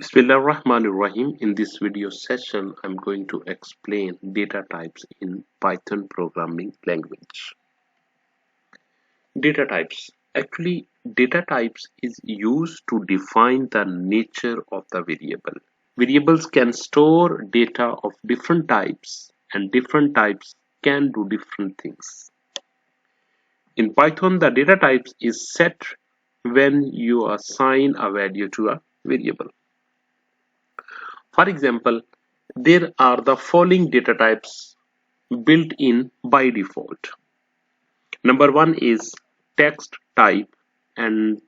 Bismillahirrahmanirrahim. In this video session, I'm going to explain data types in Python programming language. Data types. Actually, data types is used to define the nature of the variable. Variables can store data of different types, and different types can do different things. In Python, the data types is set when you assign a value to a variable. For example, there are the following data types built in by default. Number one is text type, and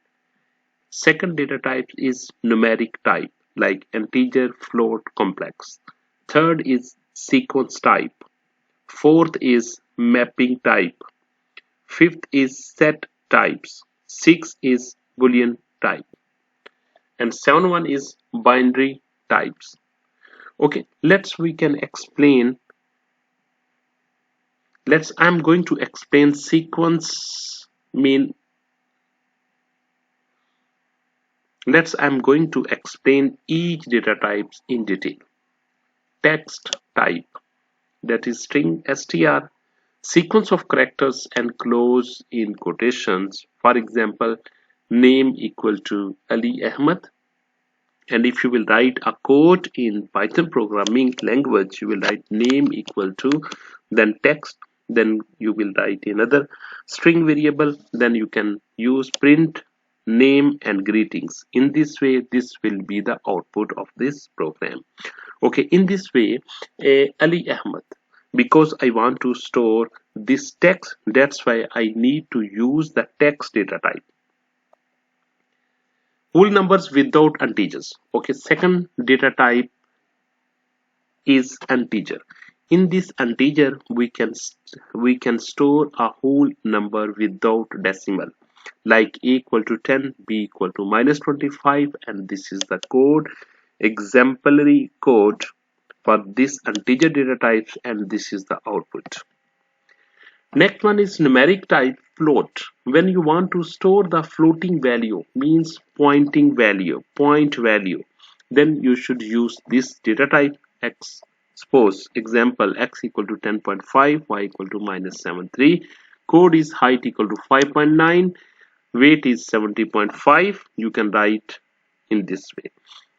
second data type is numeric type like integer, float, complex. Third is sequence type. Fourth is mapping type. Fifth is set types. Sixth is boolean type. And seventh one is binary types. Okay, I'm going to explain I'm going to explain each data types in detail. Text type, that is string str, sequence of characters and close in quotations. For example, name equal to Ali Ahmed. And if you will write a code in Python programming language, you will write name equal to, then text, then you will write another string variable, then you can use print name and greetings. In this way, this will be the output of this program. Okay, in this way, Ali Ahmed, because I want to store this text, that's why I need to use the text data type. Whole numbers without integers. Okay, second data type is integer. In this integer, we can store a whole number without decimal, like a equal to 10, b equal to minus 25, and this is the code, exemplary code for this integer data types, and this is the output. Next one is numeric type float. When you want to store the floating value, means point value, then you should use this data type x. Suppose example x equal to 10.5, y equal to minus 7.3, code is height equal to 5.9, weight is 70.5. You can write in this way.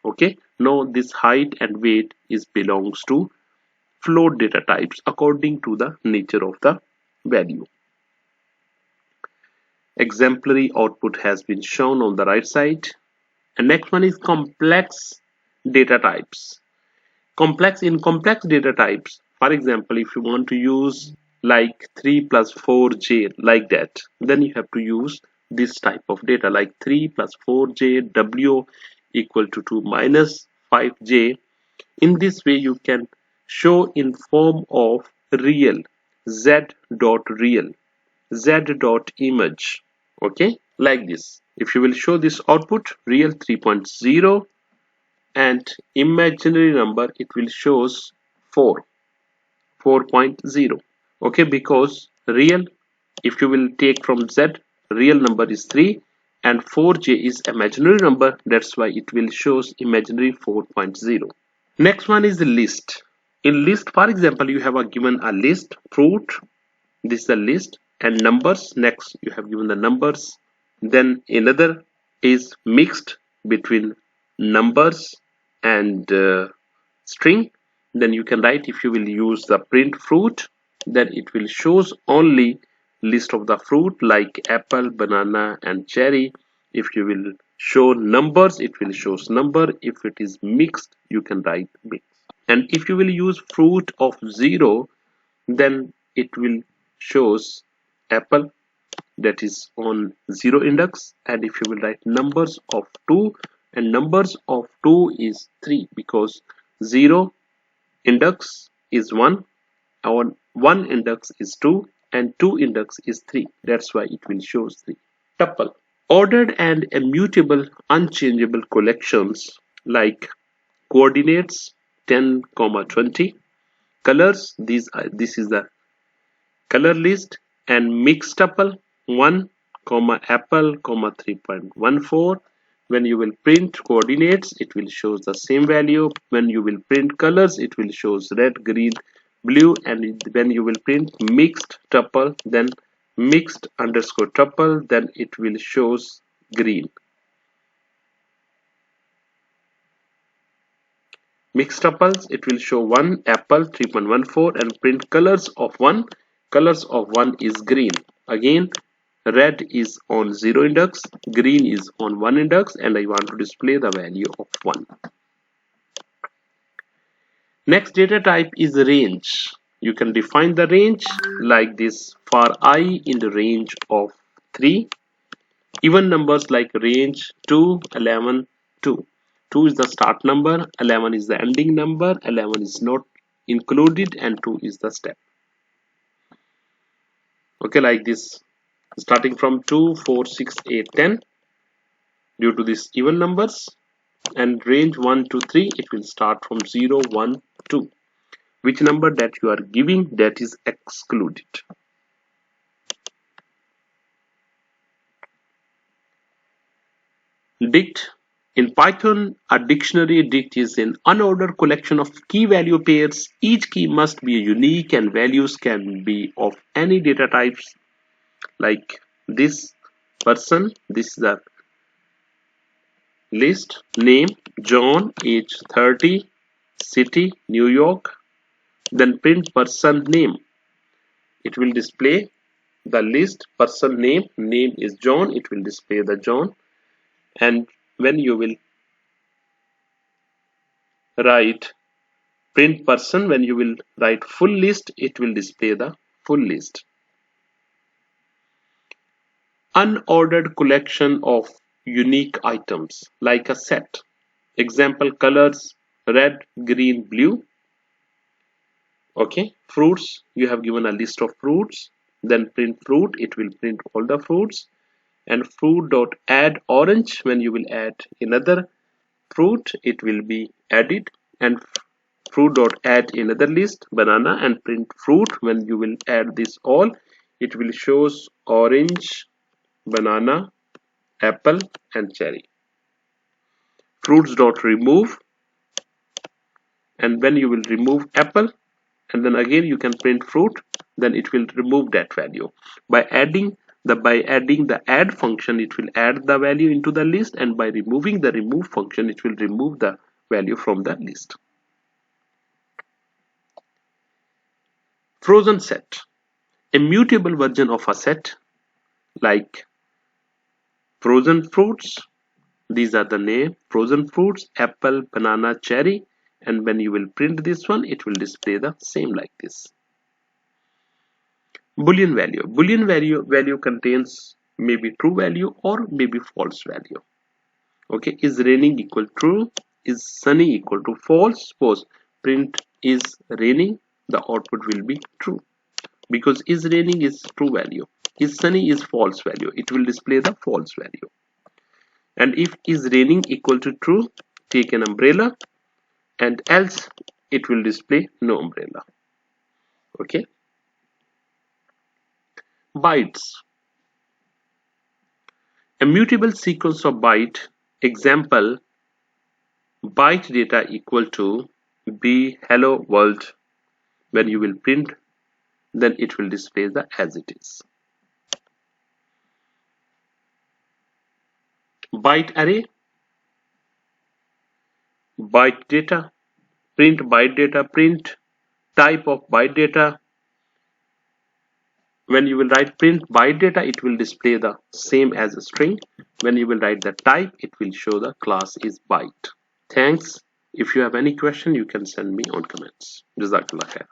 Okay, now this height and weight is belongs to float data types according to the nature of the value. Exemplary output has been shown on the right side. And next one is complex data types. Complex data types, for example, if you want to use like 3 plus 4j like that, then you have to use this type of data like 3 plus 4j, w equal to 2 minus 5j. In this way you can show in form of real, z.real, z.image. Okay, like this. If you will show this output, real 3.0, and imaginary number, it will shows 4.0. Okay, because real, if you will take from z, real number is 3 and 4j is imaginary number, that's why it will shows imaginary 4.0. Next one is the list. In list, for example, you have given a list, fruit, this is a list, and numbers. Next you have given the numbers, then another is mixed between numbers and string. Then you can write, if you will use the print fruit, then it will shows only list of the fruit like apple, banana and cherry. If you will show numbers, it will shows number. If it is mixed, you can write mix. And if you will use fruit of 0, then it will shows apple, that is on 0 index. And if you will write numbers of 2, and numbers of 2 is 3, because 0 index is 1, our 1 index is 2, and 2 index is 3, that's why it will shows 3. Tuple, ordered and immutable unchangeable collections like coordinates 10, 20, colors, this is the color list, and mixed tuple 1, apple, 3.14, When you will print coordinates, it will show the same value. When you will print colors, it will show red, green, blue. And when you will print mixed tuple, then mixed underscore tuple, then it will shows green. Mixed tuples, it will show 1 apple 3.14 and print colors of 1. Colors of 1 is green. Again, red is on 0 index, green is on 1 index, and I want to display the value of 1. Next data type is range. You can define the range like this: for I in the range of 3. Even numbers like range 2, 11, 2. 2 is the start number, 11 is the ending number, 11 is not included, and 2 is the step. Okay, like this, starting from 2, 4, 6, 8, 10 due to these even numbers, and range 1 to 3, it will start from 0, 1, 2. Which number that you are giving, that is excluded. Dict. In Python, a dictionary dict is an unordered collection of key value pairs. Each key must be unique and values can be of any data types, like this person. This is the list: name John, age 30, city New York. Then print person name. It will display the list person name. Name is John, it will display the John. And when you will write print person, when you will write full list, it will display the full list. Unordered collection of unique items like a set. Example: colors red, green, blue. Okay, fruits, you have given a list of fruits, then print fruit, it will print all the fruits. And fruit dot add orange, when you will add another fruit, it will be added. And fruit dot add another list banana, and print fruit, when you will add this all, it will shows orange, banana, apple, and cherry. Fruits dot remove, and when you will remove apple, and then again you can print fruit, then it will remove that value. By adding the add function, it will add the value into the list, and by removing the remove function, it will remove the value from the list. Frozen set. A mutable version of a set, like frozen fruits. These are the name: frozen fruits, apple, banana, cherry. And when you will print this one, it will display the same like this. Boolean value. Boolean value contains maybe true value or maybe false value. Okay, is raining equal true? Is sunny equal to false? Suppose print is raining, the output will be true, because is raining is true value. Is sunny is false value, it will display the false value. And if is raining equal to true, take an umbrella, and else it will display no umbrella. Okay. Bytes. A mutable sequence of byte. Example: byte data equal to b hello world. When you will print, then it will display the as it is. Byte array. Byte data. Print byte data. Print type of byte data. When you will write print byte data, it will display the same as a string. When you will write the type, it will show the class is byte. Thanks. If you have any question, you can send me on comments. Jazakallah khair.